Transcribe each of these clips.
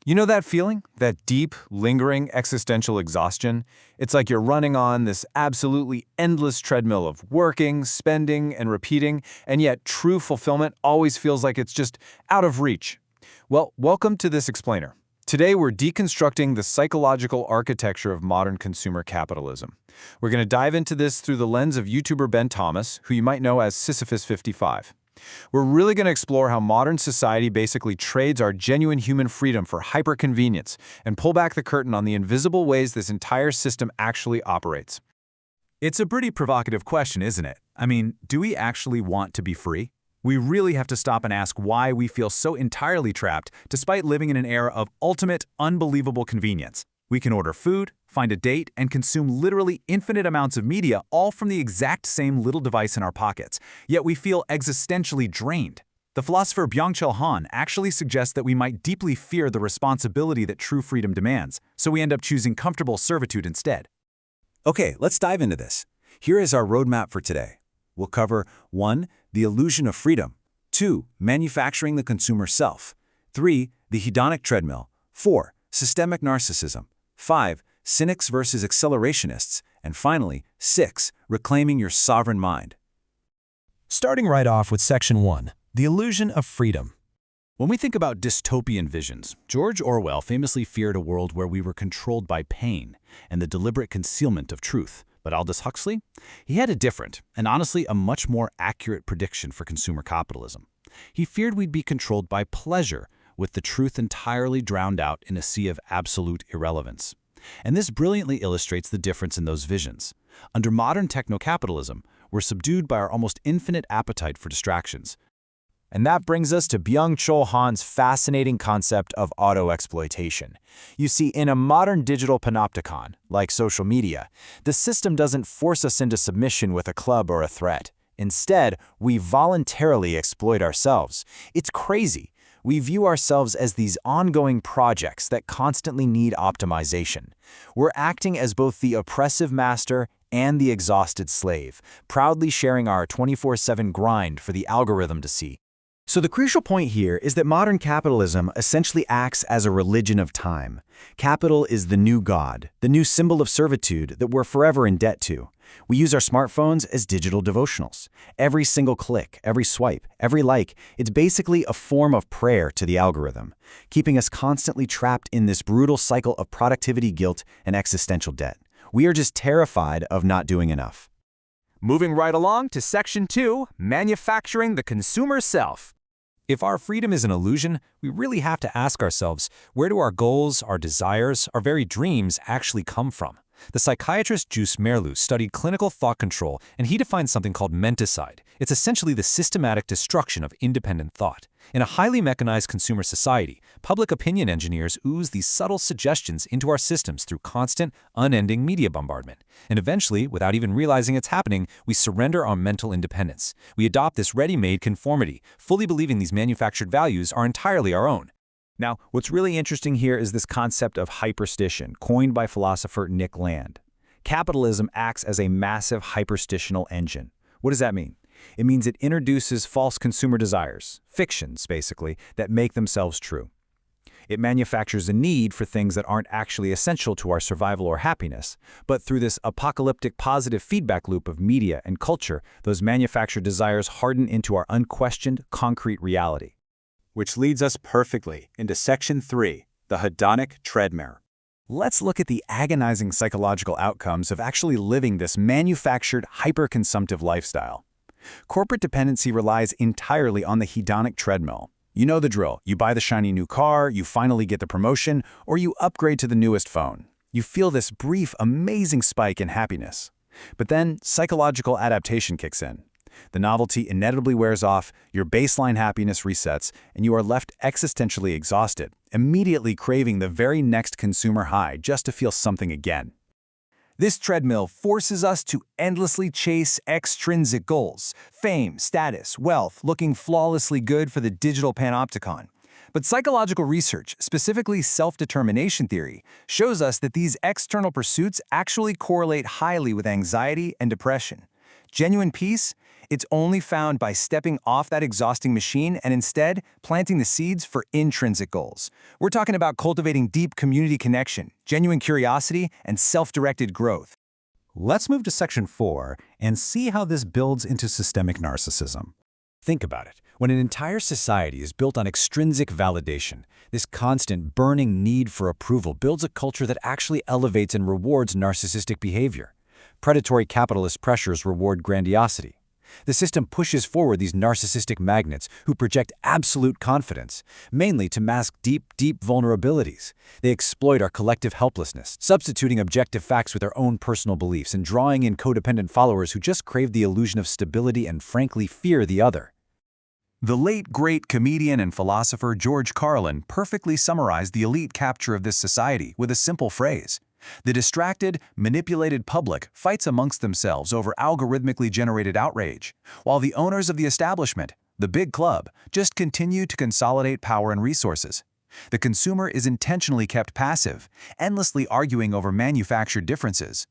You know that feeling? That deep, lingering existential exhaustion? It's like you're running on this absolutely endless treadmill of working, spending, and repeating, and yet true fulfillment always feels like it's just out of reach. Well, welcome to this explainer. Today we're deconstructing the psychological architecture of modern consumer capitalism. We're going to dive into this through the lens of YouTuber Ben Thomas, who you might know as Sisyphus55. We're really going to explore how modern society basically trades our genuine human freedom for hyper-convenience and pull back the curtain on the invisible ways this entire system actually operates. It's a pretty provocative question, isn't it? I mean, do we actually want to be free? We really have to stop and ask why we feel so entirely trapped despite living in an era of ultimate, unbelievable convenience. We can order food, find a date, and consume literally infinite amounts of media all from the exact same little device in our pockets, yet we feel existentially drained. The philosopher Byung-Chul Han actually suggests that we might deeply fear the responsibility that true freedom demands, so we end up choosing comfortable servitude instead. Okay, let's dive into this. Here is our roadmap for today. We'll cover 1. The illusion of freedom. 2. Manufacturing the consumer self. 3. The hedonic treadmill. 4. Systemic narcissism. 5. Cynics versus accelerationists. And finally, 6. Reclaiming your sovereign mind. Starting right off with Section 1, the illusion of freedom. When we think about dystopian visions, George Orwell famously feared a world where we were controlled by pain and the deliberate concealment of truth. But Aldous Huxley? He had a different, and honestly a much more accurate prediction for consumer capitalism. He feared we'd be controlled by pleasure, with the truth entirely drowned out in a sea of absolute irrelevance. And this brilliantly illustrates the difference in those visions. Under modern techno-capitalism, we're subdued by our almost infinite appetite for distractions. And that brings us to Byung-Chul Han's fascinating concept of auto-exploitation. You see, in a modern digital panopticon, like social media, the system doesn't force us into submission with a club or a threat. Instead, we voluntarily exploit ourselves. It's crazy. We view ourselves as these ongoing projects that constantly need optimization. We're acting as both the oppressive master and the exhausted slave, proudly sharing our 24/7 grind for the algorithm to see. So the crucial point here is that modern capitalism essentially acts as a religion of time. Capital is the new god, the new symbol of servitude that we're forever in debt to. We use our smartphones as digital devotionals. Every single click, every swipe, every like, it's basically a form of prayer to the algorithm, keeping us constantly trapped in this brutal cycle of productivity guilt and existential debt. We are just terrified of not doing enough. Moving right along to Section 2, manufacturing the consumer self. If our freedom is an illusion, we really have to ask ourselves, where do our goals, our desires, our very dreams actually come from? The psychiatrist Joost Meerloo studied clinical thought control, and he defined something called menticide. It's essentially the systematic destruction of independent thought. In a highly mechanized consumer society, public opinion engineers ooze these subtle suggestions into our systems through constant, unending media bombardment. And eventually, without even realizing it's happening, we surrender our mental independence. We adopt this ready-made conformity, fully believing these manufactured values are entirely our own. Now, what's really interesting here is this concept of hyperstition, coined by philosopher Nick Land. Capitalism acts as a massive hyperstitional engine. What does that mean? It means it introduces false consumer desires, fictions basically, that make themselves true. It manufactures a need for things that aren't actually essential to our survival or happiness, but through this apocalyptic positive feedback loop of media and culture, those manufactured desires harden into our unquestioned, concrete reality. Which leads us perfectly into Section 3, the hedonic treadmill. Let's look at the agonizing psychological outcomes of actually living this manufactured, hyper-consumptive lifestyle. Corporate dependency relies entirely on the hedonic treadmill. You know the drill. You buy the shiny new car, you finally get the promotion, or you upgrade to the newest phone. You feel this brief, amazing spike in happiness. But then psychological adaptation kicks in. The novelty inevitably wears off, your baseline happiness resets, and you are left existentially exhausted, immediately craving the very next consumer high just to feel something again. This treadmill forces us to endlessly chase extrinsic goals, fame, status, wealth, looking flawlessly good for the digital panopticon. But psychological research, specifically self-determination theory, shows us that these external pursuits actually correlate highly with anxiety and depression. Genuine peace? It's only found by stepping off that exhausting machine and instead planting the seeds for intrinsic goals. We're talking about cultivating deep community connection, genuine curiosity, and self-directed growth. Let's move to Section 4 and see how this builds into systemic narcissism. Think about it. When an entire society is built on extrinsic validation, this constant burning need for approval builds a culture that actually elevates and rewards narcissistic behavior. Predatory capitalist pressures reward grandiosity. The system pushes forward these narcissistic magnets who project absolute confidence, mainly to mask deep vulnerabilities. They exploit our collective helplessness, substituting objective facts with their own personal beliefs and drawing in codependent followers who just crave the illusion of stability and frankly fear the other. The late great comedian and philosopher George Carlin perfectly summarized the elite capture of this society with a simple phrase. The distracted, manipulated public fights amongst themselves over algorithmically generated outrage, while the owners of the establishment, the big club, just continue to consolidate power and resources. The consumer is intentionally kept passive, endlessly arguing over manufactured differences.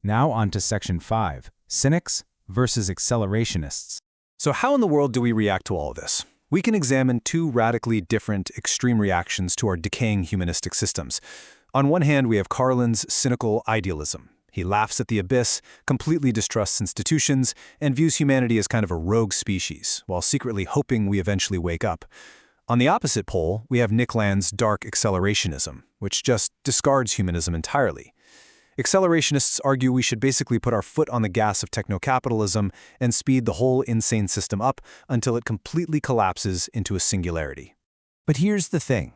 Now on to Section 5, cynics versus accelerationists. So how in the world do we react to all of this? We can examine two radically different extreme reactions to our decaying humanistic systems. On one hand, we have Carlin's cynical idealism. He laughs at the abyss, completely distrusts institutions, and views humanity as kind of a rogue species, while secretly hoping we eventually wake up. On the opposite pole, we have Nick Land's dark accelerationism, which just discards humanism entirely. Accelerationists argue we should basically put our foot on the gas of techno-capitalism and speed the whole insane system up until it completely collapses into a singularity. But here's the thing.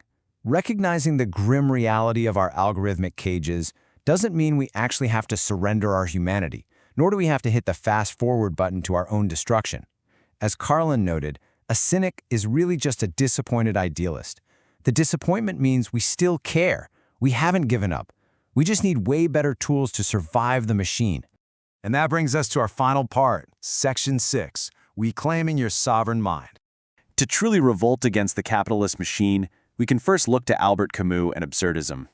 Recognizing the grim reality of our algorithmic cages doesn't mean we actually have to surrender our humanity, nor do we have to hit the fast-forward button to our own destruction. As Carlin noted, a cynic is really just a disappointed idealist. The disappointment means we still care. We haven't given up. We just need way better tools to survive the machine. And that brings us to our final part, Section 6, Reclaiming Your Sovereign Mind. To truly revolt against the capitalist machine, we can first look to Albert Camus and Absurdism.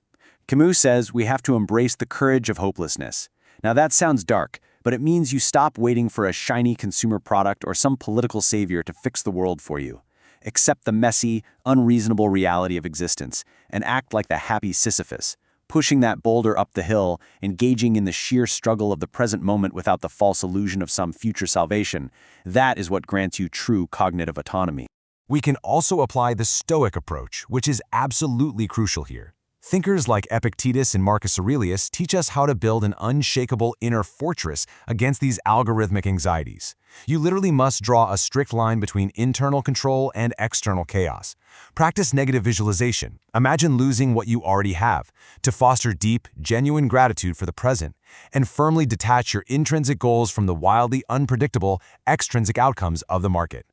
Camus says we have to embrace the courage of hopelessness. Now that sounds dark, but it means you stop waiting for a shiny consumer product or some political savior to fix the world for you. Accept the messy, unreasonable reality of existence and act like the happy Sisyphus, pushing that boulder up the hill, engaging in the sheer struggle of the present moment without the false illusion of some future salvation. That is what grants you true cognitive autonomy. We can also apply the Stoic approach, which is absolutely crucial here. Thinkers like Epictetus and Marcus Aurelius teach us how to build an unshakable inner fortress against these algorithmic anxieties. You literally must draw a strict line between internal control and external chaos. Practice negative visualization. Imagine losing what you already have to foster deep, genuine gratitude for the present, and firmly detach your intrinsic goals from the wildly unpredictable extrinsic outcomes of the market.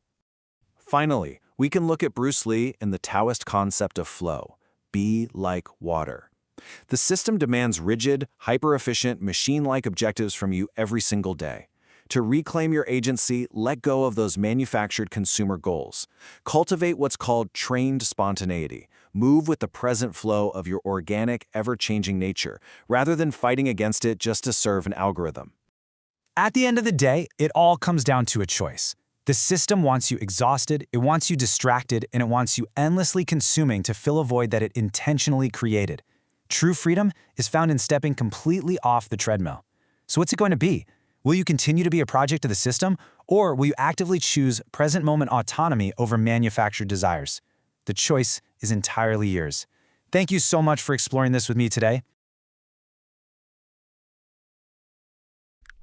Finally, we can look at Bruce Lee and the Taoist concept of flow. Be like water. The system demands rigid, hyper-efficient, machine-like objectives from you every single day. To reclaim your agency, let go of those manufactured consumer goals. Cultivate what's called trained spontaneity. Move with the present flow of your organic, ever-changing nature, rather than fighting against it just to serve an algorithm. At the end of the day, it all comes down to a choice. The system wants you exhausted, it wants you distracted, and it wants you endlessly consuming to fill a void that it intentionally created. True freedom is found in stepping completely off the treadmill. So what's it going to be? Will you continue to be a project of the system, or will you actively choose present-moment autonomy over manufactured desires? The choice is entirely yours. Thank you so much for exploring this with me today.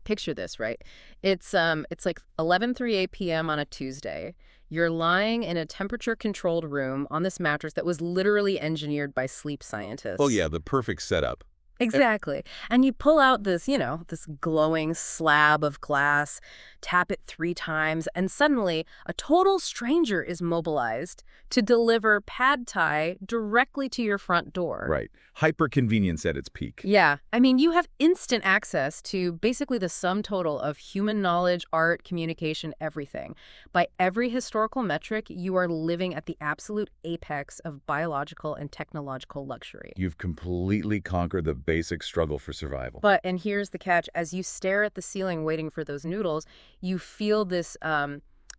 Picture this, right? It's like 11:38 p.m. on a Tuesday. You're lying in a temperature-controlled room on this mattress that was literally engineered by sleep scientists. Oh yeah, the perfect setup. Exactly. And you pull out this, this glowing slab of glass, tap it 3 times, and suddenly a total stranger is mobilized to deliver pad thai directly to your front door. Right. Hyper-convenience at its peak. Yeah. I mean, you have instant access to basically the sum total of human knowledge, art, communication, everything. By every historical metric, you are living at the absolute apex of biological and technological luxury. You've completely conquered the basic struggle for survival. But, and here's the catch, as you stare at the ceiling waiting for those noodles, you feel this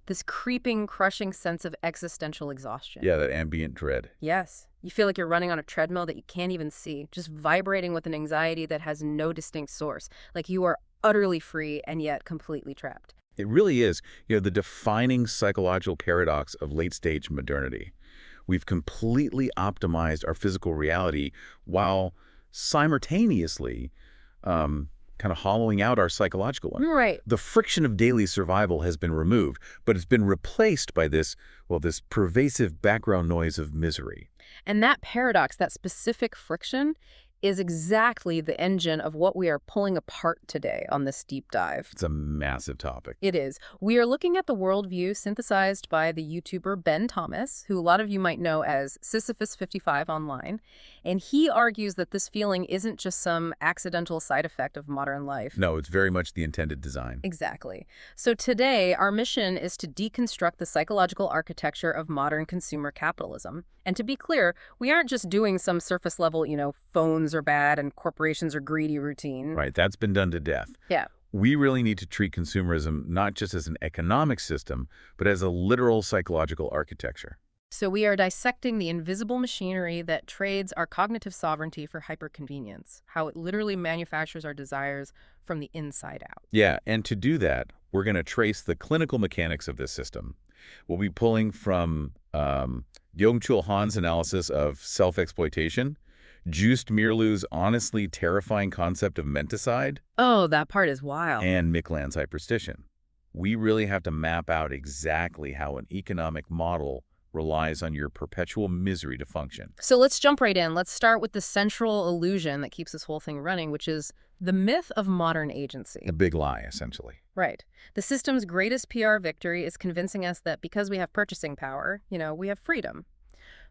this creeping, crushing sense of existential exhaustion. Yeah, that ambient dread. Yes. You feel like you're running on a treadmill that you can't even see, just vibrating with an anxiety that has no distinct source. Like you are utterly free and yet completely trapped. It really is, the defining psychological paradox of late-stage modernity. We've completely optimized our physical reality while simultaneously kind of hollowing out our psychological one. Right. The friction of daily survival has been removed, but it's been replaced by this pervasive background noise of misery. And that paradox, that specific friction, is exactly the engine of what we are pulling apart today on this deep dive. It's a massive topic. It is. We are looking at the worldview synthesized by the YouTuber Ben Thomas, who a lot of you might know as Sisyphus55 online, and he argues that this feeling isn't just some accidental side effect of modern life. No, it's very much the intended design. Exactly. So today, our mission is to deconstruct the psychological architecture of modern consumer capitalism. And to be clear, we aren't just doing some surface level, phones are bad and corporations are greedy routine. Right, that's been done to death. Yeah. We really need to treat consumerism not just as an economic system, but as a literal psychological architecture. So we are dissecting the invisible machinery that trades our cognitive sovereignty for hyperconvenience, how it literally manufactures our desires from the inside out. Yeah, and to do that, we're going to trace the clinical mechanics of this system. We'll be pulling from Byung-Chul Han's analysis of self-exploitation, Joost Meerloo's honestly terrifying concept of menticide, Oh, that part is wild. and Mick Land's hyperstition. We really have to map out exactly how an economic model relies on your perpetual misery to function. So let's jump right in. Let's start with the central illusion that keeps this whole thing running, which is the myth of modern agency. A big lie, essentially. Right. The system's greatest PR victory is convincing us that because we have purchasing power, we have freedom.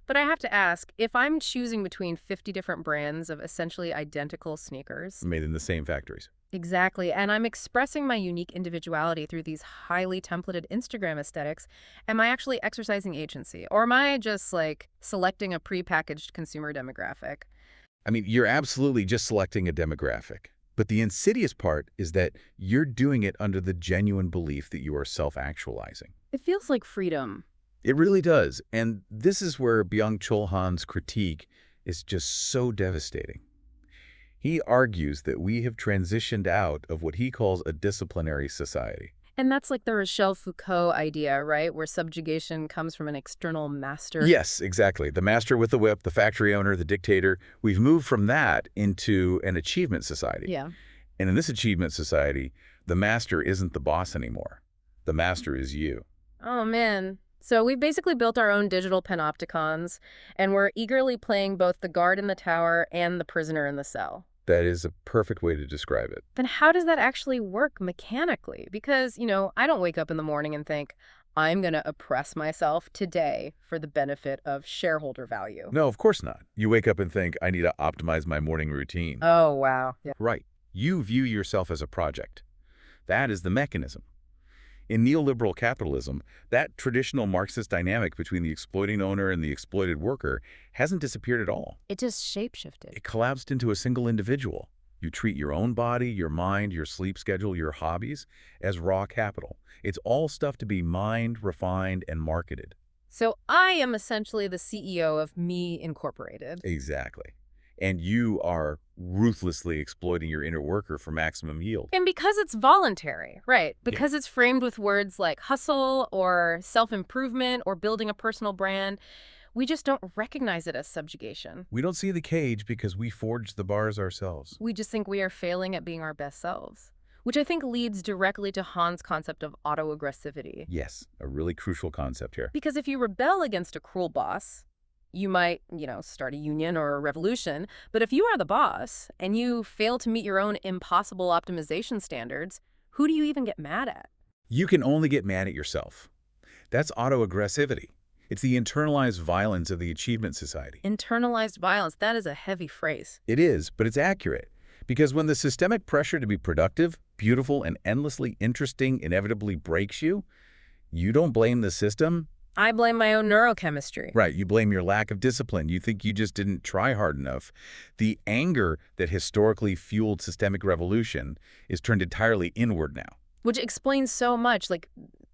But I have to ask, if I'm choosing between 50 different brands of essentially identical sneakers. Made in the same factories. Exactly. And I'm expressing my unique individuality through these highly templated Instagram aesthetics. Am I actually exercising agency? Or am I just selecting a prepackaged consumer demographic? I mean, you're absolutely just selecting a demographic. But the insidious part is that you're doing it under the genuine belief that you are self-actualizing. It feels like freedom. It really does. And this is where Byung-Chul Han's critique is just so devastating. He argues that we have transitioned out of what he calls a disciplinary society. And that's like the Rochelle Foucault idea, right? Where subjugation comes from an external master. Yes, exactly. The master with the whip, the factory owner, the dictator. We've moved from that into an achievement society. Yeah. And in this achievement society, the master isn't the boss anymore. The master is you. Oh, man. So we've basically built our own digital panopticons, and we're eagerly playing both the guard in the tower and the prisoner in the cell. That is a perfect way to describe it. Then how does that actually work mechanically? Because, I don't wake up in the morning and think, I'm going to oppress myself today for the benefit of shareholder value. No, of course not. You wake up and think, I need to optimize my morning routine. Oh, wow. Yeah. Right. You view yourself as a project. That is the mechanism. In neoliberal capitalism, that traditional Marxist dynamic between the exploiting owner and the exploited worker hasn't disappeared at all. It just shapeshifted. It collapsed into a single individual. You treat your own body, your mind, your sleep schedule, your hobbies as raw capital. It's all stuff to be mined, refined, and marketed. So I am essentially the CEO of Me Incorporated. Exactly. And you are ruthlessly exploiting your inner worker for maximum yield. And because it's voluntary, right? Because it's framed with words like hustle or self-improvement or building a personal brand, we just don't recognize it as subjugation. We don't see the cage because we forged the bars ourselves. We just think we are failing at being our best selves, which I think leads directly to Han's concept of autoaggressivity. Yes, a really crucial concept here. Because if you rebel against a cruel boss, you might, start a union or a revolution. But if you are the boss and you fail to meet your own impossible optimization standards, who do you even get mad at? You can only get mad at yourself. That's autoaggressivity. It's the internalized violence of the achievement society. Internalized violence, that is a heavy phrase. It is, but it's accurate. Because when the systemic pressure to be productive, beautiful, and endlessly interesting inevitably breaks you, you don't blame the system, I blame my own neurochemistry. Right, you blame your lack of discipline. You think you just didn't try hard enough. The anger that historically fueled systemic revolution is turned entirely inward now. Which explains so much, like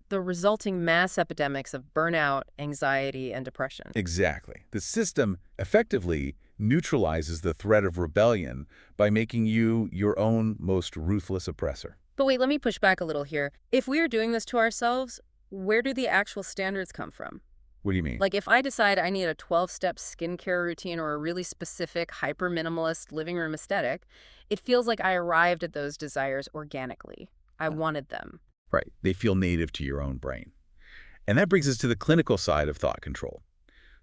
the resulting mass epidemics of burnout, anxiety, and depression. Exactly. The system effectively neutralizes the threat of rebellion by making you your own most ruthless oppressor. But wait, let me push back a little here. If we are doing this to ourselves, where do the actual standards come from? What do you mean? Like if I decide I need a 12-step skincare routine or a really specific hyper-minimalist living room aesthetic, it feels like I arrived at those desires organically. I wanted them. Right. They feel native to your own brain. And that brings us to the clinical side of thought control.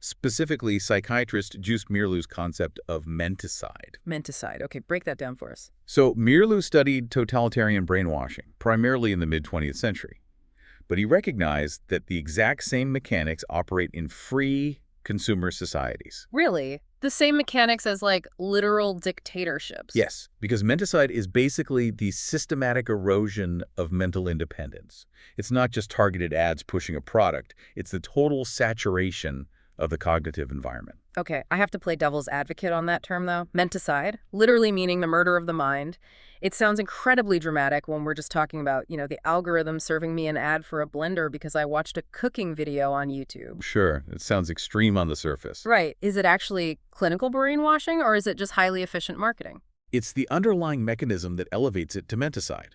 Specifically, psychiatrist Joost Meerloo's concept of menticide. Menticide. Okay, break that down for us. So Meerloo studied totalitarian brainwashing, primarily in the mid-20th century. But he recognized that the exact same mechanics operate in free consumer societies. Really? The same mechanics as like literal dictatorships? Yes, because menticide is basically the systematic erosion of mental independence. It's not just targeted ads pushing a product. It's the total saturation of the cognitive environment. Okay, I have to play devil's advocate on that term, though. Menticide, literally meaning the murder of the mind. It sounds incredibly dramatic when we're just talking about, the algorithm serving me an ad for a blender because I watched a cooking video on YouTube. Sure, it sounds extreme on the surface. Right. Is it actually clinical brainwashing, or is it just highly efficient marketing? It's the underlying mechanism that elevates it to menticide.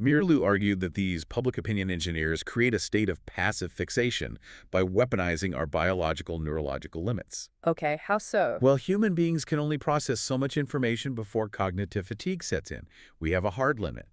Meerloo argued that these public opinion engineers create a state of passive fixation by weaponizing our biological neurological limits. Okay, how so? Well, human beings can only process so much information before cognitive fatigue sets in. We have a hard limit.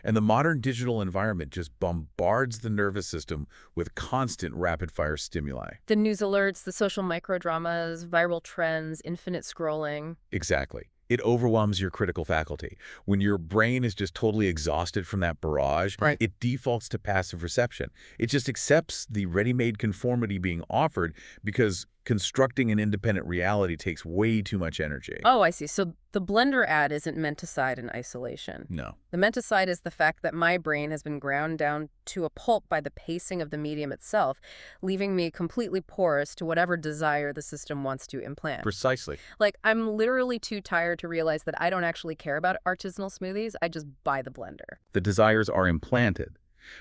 And the modern digital environment just bombards the nervous system with constant rapid-fire stimuli. The news alerts, the social microdramas, viral trends, infinite scrolling. Exactly. It overwhelms your critical faculty. When your brain is just totally exhausted from that barrage, Right. It defaults to passive reception. It just accepts the ready-made conformity being offered because constructing an independent reality takes way too much energy. Oh, I see. So the blender ad isn't menticide in isolation. No. The menticide is the fact that my brain has been ground down to a pulp by the pacing of the medium itself, leaving me completely porous to whatever desire the system wants to implant. Precisely. Like, I'm literally too tired to realize that I don't actually care about artisanal smoothies. I just buy the blender. The desires are implanted,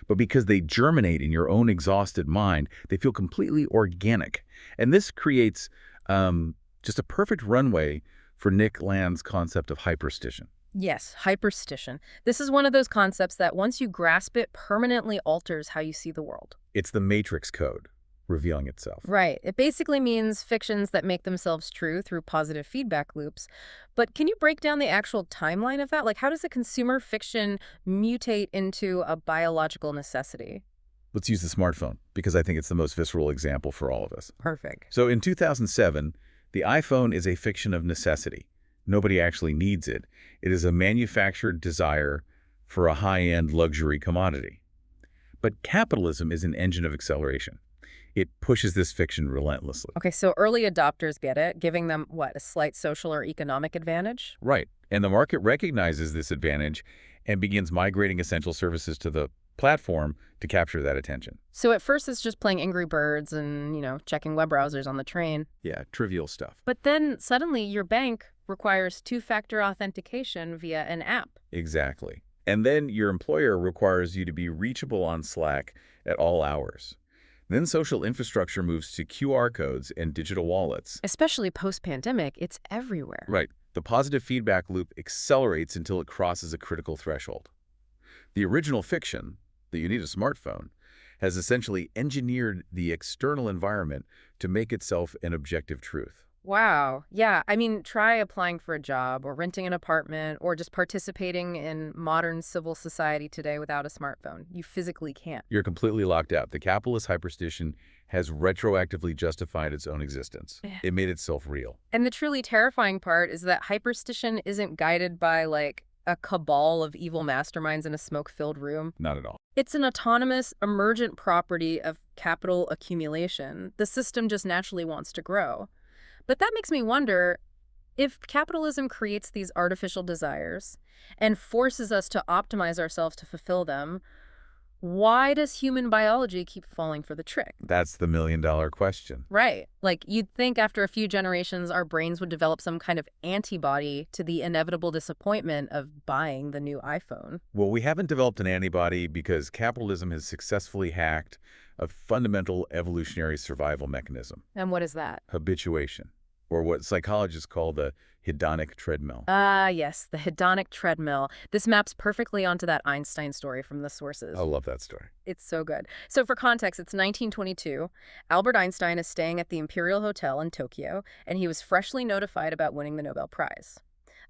but because they germinate in your own exhausted mind, they feel completely organic. And this creates just a perfect runway for Nick Land's concept of hyperstition. Yes, hyperstition. This is one of those concepts that once you grasp it, permanently alters how you see the world. It's the matrix code revealing itself. Right. It basically means fictions that make themselves true through positive feedback loops. But can you break down the actual timeline of that? Like, how does a consumer fiction mutate into a biological necessity? Let's use the smartphone, because I think it's the most visceral example for all of us. Perfect. So in 2007, the iPhone is a fiction of necessity. Nobody actually needs it. It is a manufactured desire for a high-end luxury commodity. But capitalism is an engine of acceleration. It pushes this fiction relentlessly. Okay, so early adopters get it, giving them, what, a slight social or economic advantage? Right. And the market recognizes this advantage and begins migrating essential services to the platform to capture that attention. So at first it's just playing Angry Birds and, checking web browsers on the train. Yeah, trivial stuff. But then suddenly your bank requires two-factor authentication via an app. Exactly. And then your employer requires you to be reachable on Slack at all hours. Then social infrastructure moves to QR codes and digital wallets. Especially post-pandemic, it's everywhere. Right. The positive feedback loop accelerates until it crosses a critical threshold. The original fiction, that you need a smartphone, has essentially engineered the external environment to make itself an objective truth. Wow. Yeah. I mean, try applying for a job or renting an apartment or just participating in modern civil society today without a smartphone. You physically can't. You're completely locked out. The capitalist hyperstition has retroactively justified its own existence. It made itself real. And the truly terrifying part is that hyperstition isn't guided by, like, a cabal of evil masterminds in a smoke-filled room. Not at all. It's an autonomous, emergent property of capital accumulation. The system just naturally wants to grow. But that makes me wonder, if capitalism creates these artificial desires and forces us to optimize ourselves to fulfill them, Why does human biology keep falling for the trick? That's the million-dollar question. Right. Like, you'd think after a few generations, our brains would develop some kind of antibody to the inevitable disappointment of buying the new iPhone. Well, we haven't developed an antibody because capitalism has successfully hacked a fundamental evolutionary survival mechanism, And what is that? habituation, or what psychologists call the hedonic treadmill. Ah, yes, the hedonic treadmill. This maps perfectly onto that Einstein story from the sources. I love that story. It's so good. So for context, it's 1922. Albert Einstein is staying at the Imperial Hotel in Tokyo, and he was freshly notified about winning the Nobel Prize.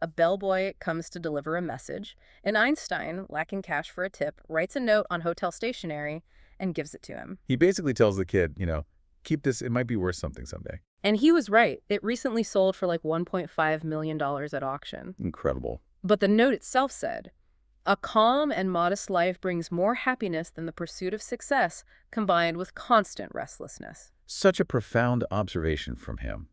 A bellboy comes to deliver a message, and Einstein, lacking cash for a tip, writes a note on hotel stationery and gives it to him. He basically tells the kid, keep this, it might be worth something someday. And he was right. It recently sold for like $1.5 million at auction. Incredible. But the note itself said, "A calm and modest life brings more happiness than the pursuit of success combined with constant restlessness." Such a profound observation from him.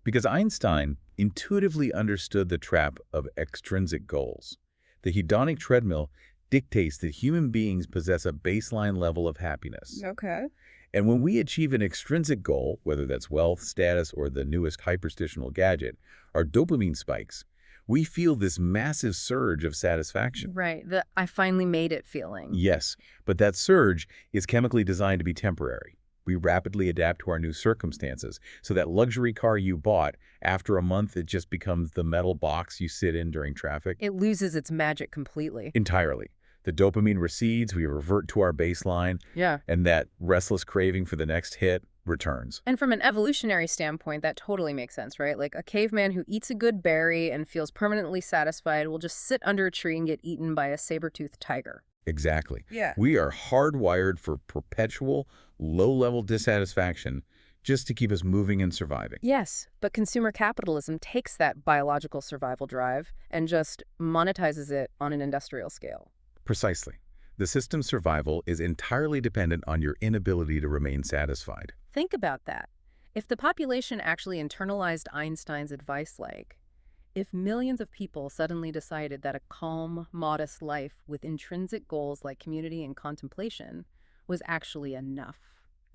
Because Einstein intuitively understood the trap of extrinsic goals. The hedonic treadmill dictates that human beings possess a baseline level of happiness. Okay. And when we achieve an extrinsic goal, whether that's wealth, status, or the newest hyperstitional gadget, our dopamine spikes, we feel this massive surge of satisfaction. Right. The "I finally made it" feeling. Yes, but that surge is chemically designed to be temporary. We rapidly adapt to our new circumstances, so that luxury car you bought, after a month it just becomes the metal box you sit in during traffic. It loses its magic completely. Entirely. The dopamine recedes, we revert to our baseline, Yeah. and that restless craving for the next hit returns. And from an evolutionary standpoint, that totally makes sense, right? Like a caveman who eats a good berry and feels permanently satisfied will just sit under a tree and get eaten by a saber-toothed tiger. Exactly. Yeah. We are hardwired for perpetual, low-level dissatisfaction just to keep us moving and surviving. Yes, but consumer capitalism takes that biological survival drive and just monetizes it on an industrial scale. Precisely. The system's survival is entirely dependent on your inability to remain satisfied. Think about that. If the population actually internalized Einstein's advice, like, if millions of people suddenly decided that a calm, modest life with intrinsic goals like community and contemplation was actually enough.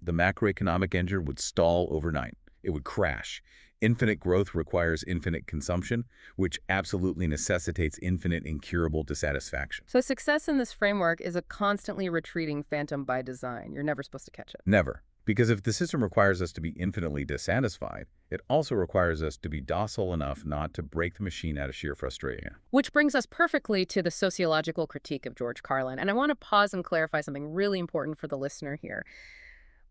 The macroeconomic engine would stall overnight. It would crash. Infinite growth requires infinite consumption, which absolutely necessitates infinite incurable dissatisfaction. So success in this framework is a constantly retreating phantom by design. You're never supposed to catch it. Never. Because if the system requires us to be infinitely dissatisfied, it also requires us to be docile enough not to break the machine out of sheer frustration. Which brings us perfectly to the sociological critique of George Carlin. And I want to pause and clarify something really important for the listener here.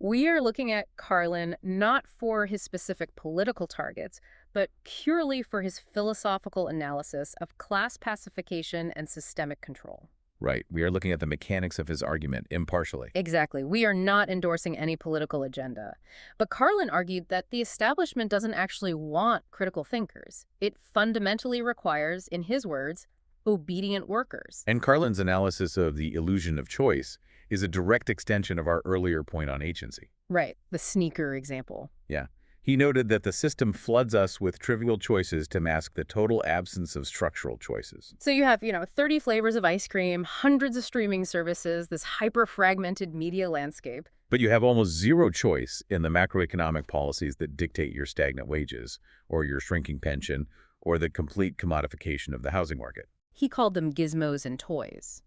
We are looking at Carlin not for his specific political targets, but purely for his philosophical analysis of class pacification and systemic control. Right. We are looking at the mechanics of his argument impartially. Exactly. We are not endorsing any political agenda. But Carlin argued that the establishment doesn't actually want critical thinkers. It fundamentally requires, in his words, obedient workers. And Carlin's analysis of the illusion of choice is a direct extension of our earlier point on agency. Right. The sneaker example. Yeah. He noted that the system floods us with trivial choices to mask the total absence of structural choices. So you have, 30 flavors of ice cream, hundreds of streaming services, this hyper-fragmented media landscape. But you have almost zero choice in the macroeconomic policies that dictate your stagnant wages, or your shrinking pension, or the complete commodification of the housing market. He called them gizmos and toys.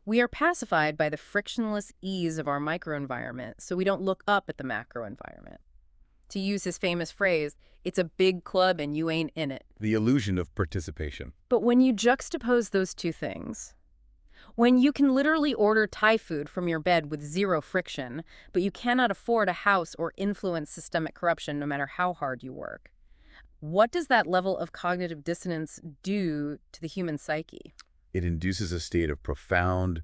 We are pacified by the frictionless ease of our microenvironment, so we don't look up at the macroenvironment. To use his famous phrase, it's a big club and you ain't in it. The illusion of participation. But when you juxtapose those two things, when you can literally order Thai food from your bed with zero friction, but you cannot afford a house or influence systemic corruption no matter how hard you work, what does that level of cognitive dissonance do to the human psyche? It induces a state of profound,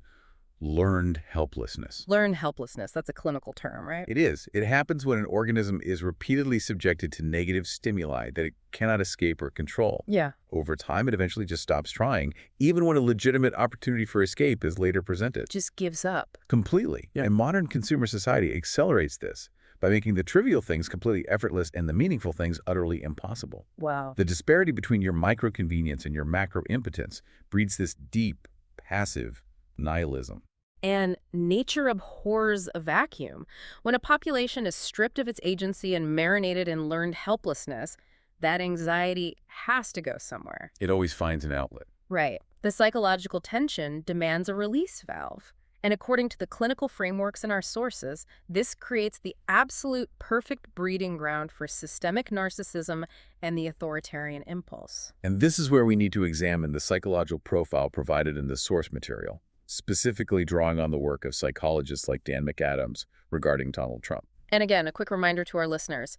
learned helplessness. Learned helplessness, that's a clinical term, right? It is. It happens when an organism is repeatedly subjected to negative stimuli that it cannot escape or control. Yeah. Over time, it eventually just stops trying, even when a legitimate opportunity for escape is later presented. Just gives up. Completely. Yeah. And modern consumer society accelerates this by making the trivial things completely effortless and the meaningful things utterly impossible. Wow. The disparity between your micro-convenience and your macro-impotence breeds this deep, passive nihilism. And nature abhors a vacuum. When a population is stripped of its agency and marinated in learned helplessness, that anxiety has to go somewhere. It always finds an outlet. Right. The psychological tension demands a release valve. And according to the clinical frameworks in our sources, this creates the absolute perfect breeding ground for systemic narcissism and the authoritarian impulse. And this is where we need to examine the psychological profile provided in the source material, specifically drawing on the work of psychologists like Dan McAdams regarding Donald Trump. And again, a quick reminder to our listeners.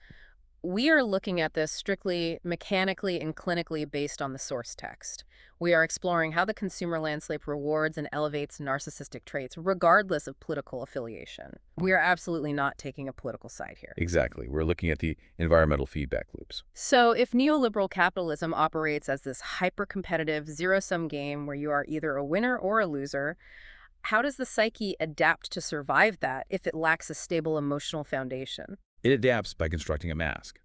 We are looking at this strictly mechanically and clinically based on the source text. We are exploring how the consumer landscape rewards and elevates narcissistic traits regardless of political affiliation. We are absolutely not taking a political side here. Exactly. We're looking at the environmental feedback loops. So if neoliberal capitalism operates as this hyper-competitive zero-sum game where you are either a winner or a loser, how does the psyche adapt to survive that if it lacks a stable emotional foundation? It adapts by constructing a mask.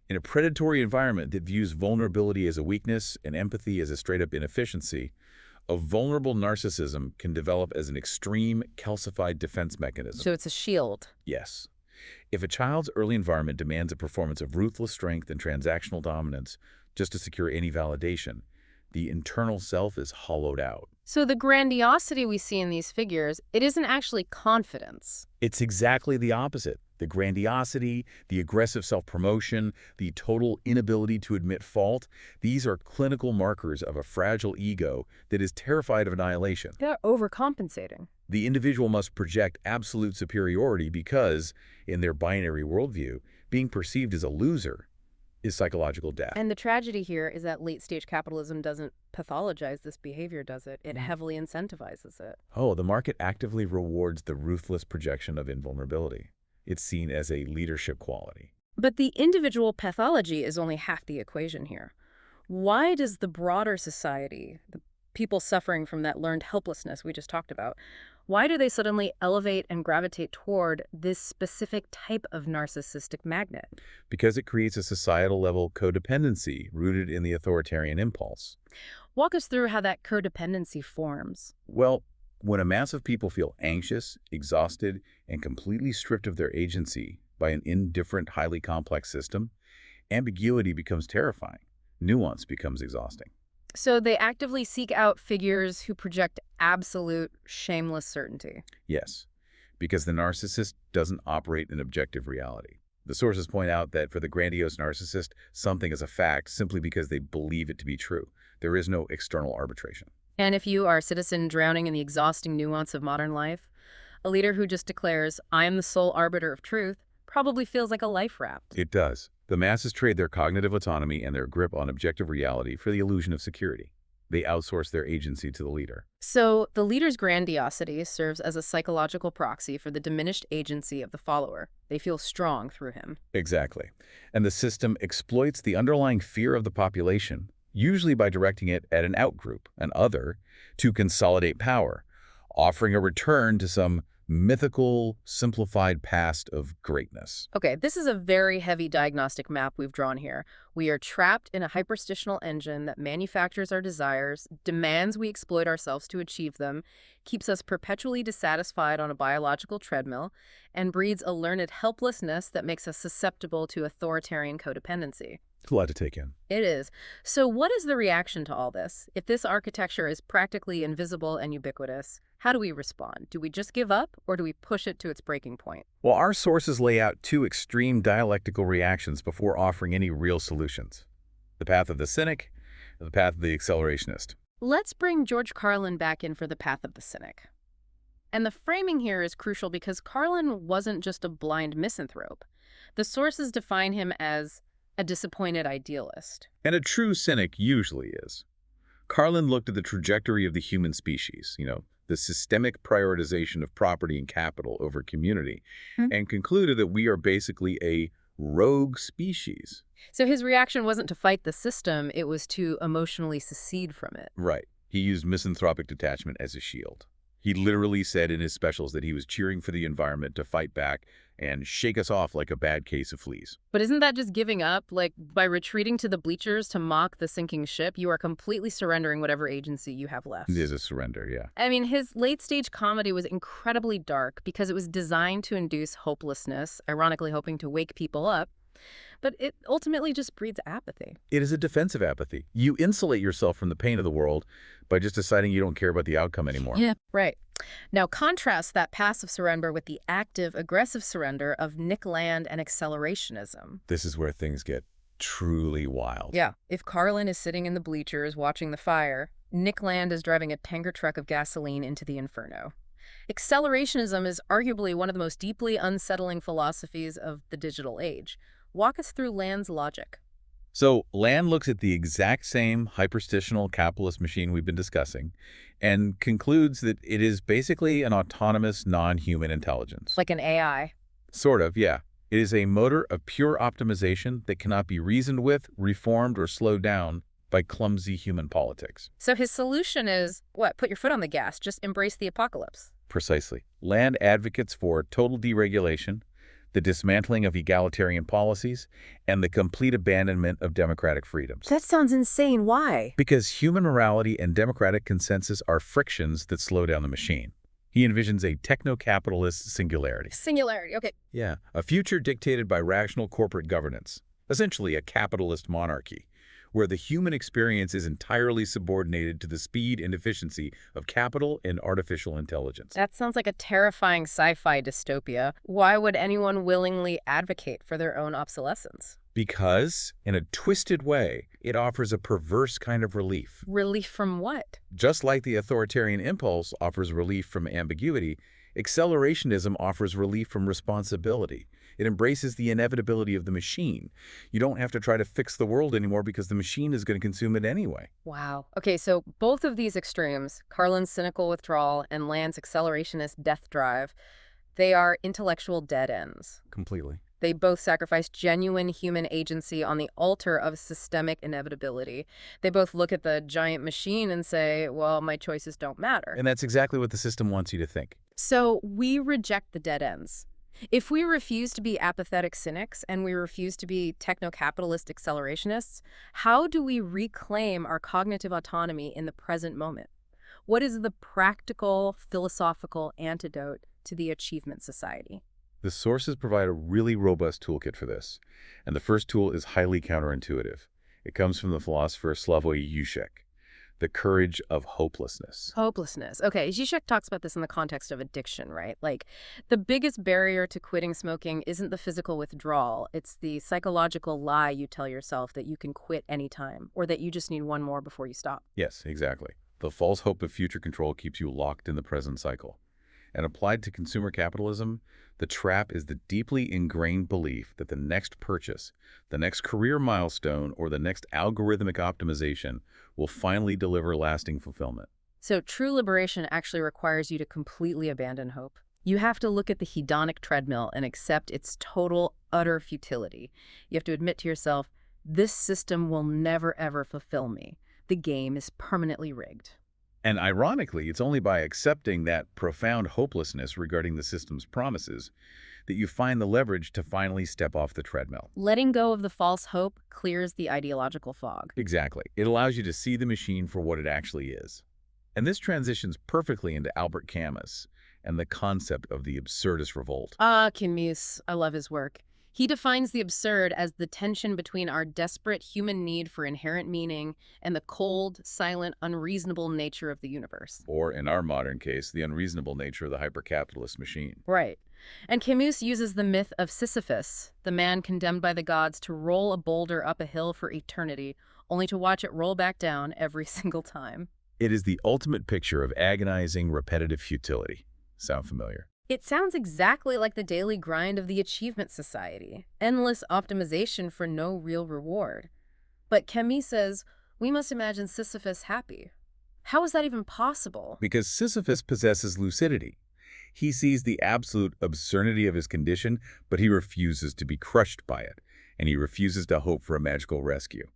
In a predatory environment that views vulnerability as a weakness and empathy as a straight-up inefficiency, a vulnerable narcissism can develop as an extreme, calcified defense mechanism. So it's a shield. Yes. If a child's early environment demands a performance of ruthless strength and transactional dominance just to secure any validation, the internal self is hollowed out. So the grandiosity we see in these figures, it isn't actually confidence. It's exactly the opposite. The grandiosity, the aggressive self-promotion, the total inability to admit fault, these are clinical markers of a fragile ego that is terrified of annihilation. They're overcompensating. The individual must project absolute superiority because, in their binary worldview, being perceived as a loser is psychological death. And the tragedy here is that late-stage capitalism doesn't pathologize this behavior, does it? It heavily incentivizes it. Oh, the market actively rewards the ruthless projection of invulnerability. It's seen as a leadership quality. But the individual pathology is only half the equation here. Why does the broader society, the people suffering from that learned helplessness we just talked about, why do they suddenly elevate and gravitate toward this specific type of narcissistic magnet? Because it creates a societal-level codependency rooted in the authoritarian impulse. Walk us through how that codependency forms. Well, when a mass of people feel anxious, exhausted, and completely stripped of their agency by an indifferent, highly complex system, ambiguity becomes terrifying. Nuance becomes exhausting. So they actively seek out figures who project absolute, shameless certainty. Yes, because the narcissist doesn't operate in objective reality. The sources point out that for the grandiose narcissist, something is a fact simply because they believe it to be true. There is no external arbitration. And if you are a citizen drowning in the exhausting nuance of modern life, a leader who just declares, I am the sole arbiter of truth, probably feels like a life raft. It does. The masses trade their cognitive autonomy and their grip on objective reality for the illusion of security. They outsource their agency to the leader. So the leader's grandiosity serves as a psychological proxy for the diminished agency of the follower. They feel strong through him. Exactly. And the system exploits the underlying fear of the population, usually by directing it at an outgroup, an other, to consolidate power, offering a return to some mythical, simplified past of greatness. Okay, this is a very heavy diagnostic map we've drawn here. We are trapped in a hyperstitional engine that manufactures our desires, demands we exploit ourselves to achieve them, keeps us perpetually dissatisfied on a biological treadmill, and breeds a learned helplessness that makes us susceptible to authoritarian codependency. It's a lot to take in. It is. So what is the reaction to all this? If this architecture is practically invisible and ubiquitous, how do we respond? Do we just give up, or do we push it to its breaking point? Well, our sources lay out two extreme dialectical reactions before offering any real solutions. The path of the cynic and the path of the accelerationist. Let's bring George Carlin back in for the path of the cynic. And the framing here is crucial because Carlin wasn't just a blind misanthrope. The sources define him as a disappointed idealist. And a true cynic usually is. Carlin looked at the trajectory of the human species, the systemic prioritization of property and capital over community, and concluded that we are basically a rogue species. So his reaction wasn't to fight the system, it was to emotionally secede from it. Right. He used misanthropic detachment as a shield. He literally said in his specials that he was cheering for the environment to fight back and shake us off like a bad case of fleas. But isn't that just giving up? Like, by retreating to the bleachers to mock the sinking ship, you are completely surrendering whatever agency you have left. It is a surrender, yeah. I mean, his late-stage comedy was incredibly dark because it was designed to induce hopelessness, ironically hoping to wake people up. But it ultimately just breeds apathy. It is a defensive apathy. You insulate yourself from the pain of the world by just deciding you don't care about the outcome anymore. Yeah, right. Now contrast that passive surrender with the active, aggressive surrender of Nick Land and accelerationism. This is where things get truly wild. Yeah. If Carlin is sitting in the bleachers watching the fire, Nick Land is driving a tanker truck of gasoline into the inferno. Accelerationism is arguably one of the most deeply unsettling philosophies of the digital age. Walk us through Land's logic. So Land looks at the exact same hyperstitional capitalist machine we've been discussing and concludes that it is basically an autonomous, non-human intelligence. Like an AI. Sort of, yeah. It is a motor of pure optimization that cannot be reasoned with, reformed, or slowed down by clumsy human politics. So his solution is, what? Put your foot on the gas. Just embrace the apocalypse. Precisely. Land advocates for total deregulation, the dismantling of egalitarian policies, and the complete abandonment of democratic freedoms. That sounds insane. Why? Because human morality and democratic consensus are frictions that slow down the machine. He envisions a techno-capitalist singularity. Singularity, okay. Yeah, a future dictated by rational corporate governance, essentially a capitalist monarchy, where the human experience is entirely subordinated to the speed and efficiency of capital and artificial intelligence. That sounds like a terrifying sci-fi dystopia. Why would anyone willingly advocate for their own obsolescence? Because, in a twisted way, it offers a perverse kind of relief. Relief from what? Just like the authoritarian impulse offers relief from ambiguity, accelerationism offers relief from responsibility. It embraces the inevitability of the machine. You don't have to try to fix the world anymore because the machine is going to consume it anyway. Wow. Okay, so both of these extremes, Carlin's cynical withdrawal and Land's accelerationist death drive, they are intellectual dead ends. Completely. They both sacrifice genuine human agency on the altar of systemic inevitability. They both look at the giant machine and say, well, my choices don't matter. And that's exactly what the system wants you to think. So we reject the dead ends. If we refuse to be apathetic cynics and we refuse to be techno-capitalist accelerationists, how do we reclaim our cognitive autonomy in the present moment? What is the practical, philosophical antidote to the achievement society? The sources provide a really robust toolkit for this, and the first tool is highly counterintuitive. It comes from the philosopher Slavoj Žižek, the courage of hopelessness. Hopelessness. Okay, Žižek talks about this in the context of addiction, right? Like, the biggest barrier to quitting smoking isn't the physical withdrawal. It's the psychological lie you tell yourself that you can quit anytime, or that you just need one more before you stop. Yes, exactly. The false hope of future control keeps you locked in the present cycle. And applied to consumer capitalism, the trap is the deeply ingrained belief that the next purchase, the next career milestone, or the next algorithmic optimization will finally deliver lasting fulfillment. So true liberation actually requires you to completely abandon hope. You have to look at the hedonic treadmill and accept its total, utter futility. You have to admit to yourself, this system will never, ever fulfill me. The game is permanently rigged. And ironically, it's only by accepting that profound hopelessness regarding the system's promises that you find the leverage to finally step off the treadmill. Letting go of the false hope clears the ideological fog. Exactly. It allows you to see the machine for what it actually is. And this transitions perfectly into Albert Camus and the concept of the absurdist revolt. Camus. I love his work. He defines the absurd as the tension between our desperate human need for inherent meaning and the cold, silent, unreasonable nature of the universe. Or, in our modern case, the unreasonable nature of the hyper-capitalist machine. Right. And Camus uses the myth of Sisyphus, the man condemned by the gods to roll a boulder up a hill for eternity, only to watch it roll back down every single time. It is the ultimate picture of agonizing, repetitive futility. Sound familiar? It sounds exactly like the daily grind of the achievement society. Endless optimization for no real reward. But Camus says, we must imagine Sisyphus happy. How is that even possible? Because Sisyphus possesses lucidity. He sees the absolute absurdity of his condition, but he refuses to be crushed by it, and he refuses to hope for a magical rescue.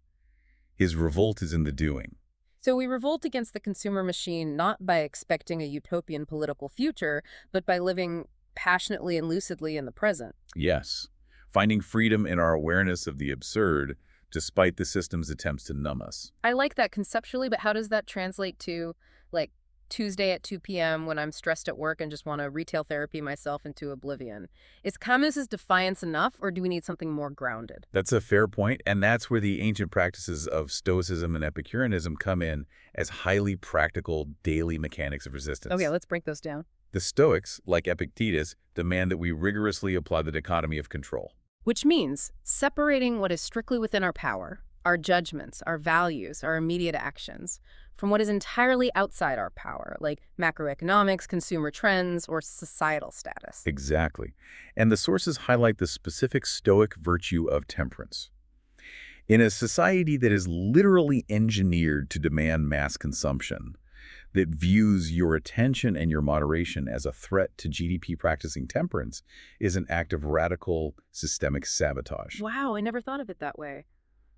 His revolt is in the doing. So we revolt against the consumer machine not by expecting a utopian political future, but by living passionately and lucidly in the present. Yes, finding freedom in our awareness of the absurd, despite the system's attempts to numb us. I like that conceptually, but how does that translate to, like, Tuesday at 2 p.m. when I'm stressed at work and just want to retail therapy myself into oblivion? Is Camus's defiance enough, or do we need something more grounded? That's a fair point, and that's where the ancient practices of Stoicism and Epicureanism come in as highly practical daily mechanics of resistance. Okay, let's break those down. The Stoics, like Epictetus, demand that we rigorously apply the dichotomy of control. Which means separating what is strictly within our power, our judgments, our values, our immediate actions, from what is entirely outside our power, like macroeconomics, consumer trends, or societal status. Exactly. And the sources highlight the specific Stoic virtue of temperance. In a society that is literally engineered to demand mass consumption, that views your attention and your moderation as a threat to GDP, practicing temperance is an act of radical systemic sabotage. Wow, I never thought of it that way.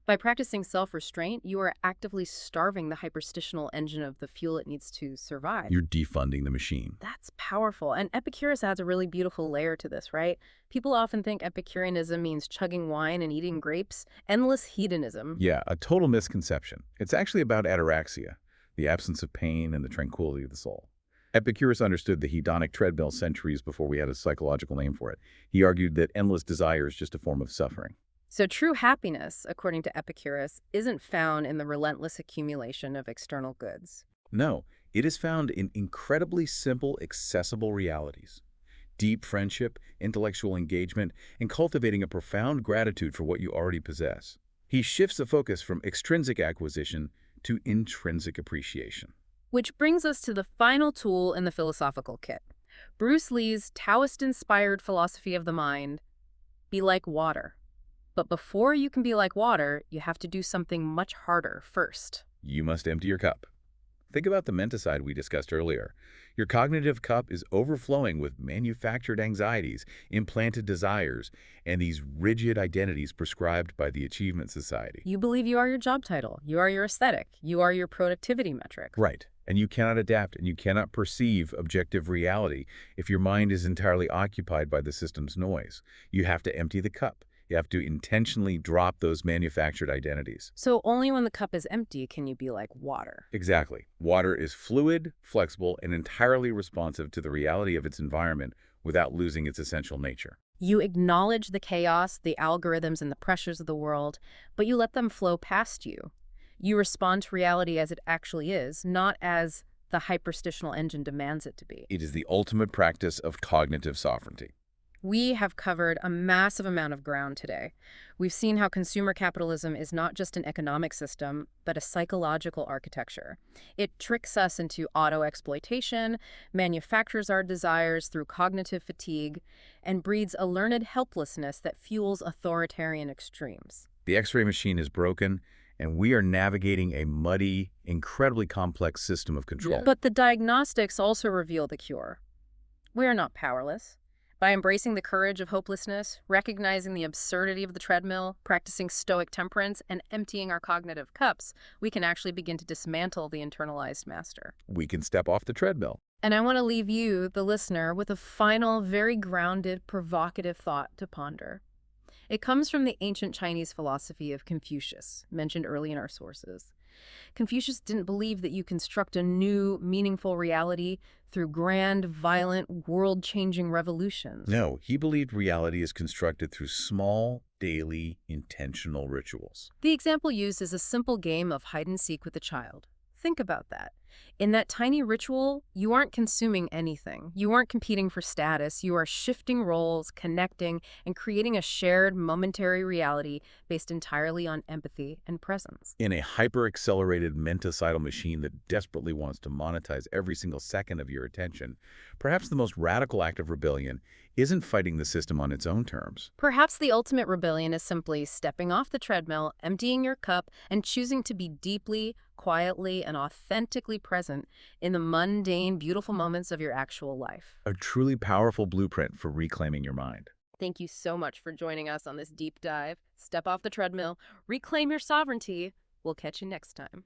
By practicing self-restraint, you are actively starving the hyperstitional engine of the fuel it needs to survive. You're defunding the machine. That's powerful. And Epicurus adds a really beautiful layer to this, right? People often think Epicureanism means chugging wine and eating grapes, endless hedonism. Yeah, a total misconception. It's actually about ataraxia, the absence of pain and the tranquility of the soul. Epicurus understood the hedonic treadmill centuries before we had a psychological name for it. He argued that endless desire is just a form of suffering. So true happiness, according to Epicurus, isn't found in the relentless accumulation of external goods. No, it is found in incredibly simple, accessible realities. Deep friendship, intellectual engagement, and cultivating a profound gratitude for what you already possess. He shifts the focus from extrinsic acquisition to intrinsic appreciation. Which brings us to the final tool in the philosophical kit. Bruce Lee's Taoist-inspired philosophy of the mind, be like water. But before you can be like water, you have to do something much harder first. You must empty your cup. Think about the menticide we discussed earlier. Your cognitive cup is overflowing with manufactured anxieties, implanted desires, and these rigid identities prescribed by the Achievement Society. You believe you are your job title, you are your aesthetic, you are your productivity metric. Right. And you cannot adapt and you cannot perceive objective reality if your mind is entirely occupied by the system's noise. You have to empty the cup. You have to intentionally drop those manufactured identities. So only when the cup is empty can you be like water. Exactly. Water is fluid, flexible, and entirely responsive to the reality of its environment without losing its essential nature. You acknowledge the chaos, the algorithms, and the pressures of the world, but you let them flow past you. You respond to reality as it actually is, not as the hyperstitional engine demands it to be. It is the ultimate practice of cognitive sovereignty. We have covered a massive amount of ground today. We've seen how consumer capitalism is not just an economic system, but a psychological architecture. It tricks us into auto-exploitation, manufactures our desires through cognitive fatigue, and breeds a learned helplessness that fuels authoritarian extremes. The X-ray machine is broken, and we are navigating a muddy, incredibly complex system of control. But the diagnostics also reveal the cure. We are not powerless. By embracing the courage of hopelessness, recognizing the absurdity of the treadmill, practicing stoic temperance, and emptying our cognitive cups, we can actually begin to dismantle the internalized master. We can step off the treadmill. And I want to leave you, the listener, with a final, very grounded, provocative thought to ponder. It comes from the ancient Chinese philosophy of Confucius, mentioned early in our sources. Confucius didn't believe that you construct a new, meaningful reality through grand, violent, world-changing revolutions. No, he believed reality is constructed through small, daily, intentional rituals. The example used is a simple game of hide-and-seek with a child. Think about that. In that tiny ritual, you aren't consuming anything. You aren't competing for status. You are shifting roles, connecting, and creating a shared momentary reality based entirely on empathy and presence. In a hyper-accelerated menticidal machine that desperately wants to monetize every single second of your attention, perhaps the most radical act of rebellion isn't fighting the system on its own terms. Perhaps the ultimate rebellion is simply stepping off the treadmill, emptying your cup, and choosing to be deeply, quietly, and authentically present in the mundane, beautiful moments of your actual life. A truly powerful blueprint for reclaiming your mind. Thank you so much for joining us on this deep dive. Step off the treadmill, reclaim your sovereignty. We'll catch you next time.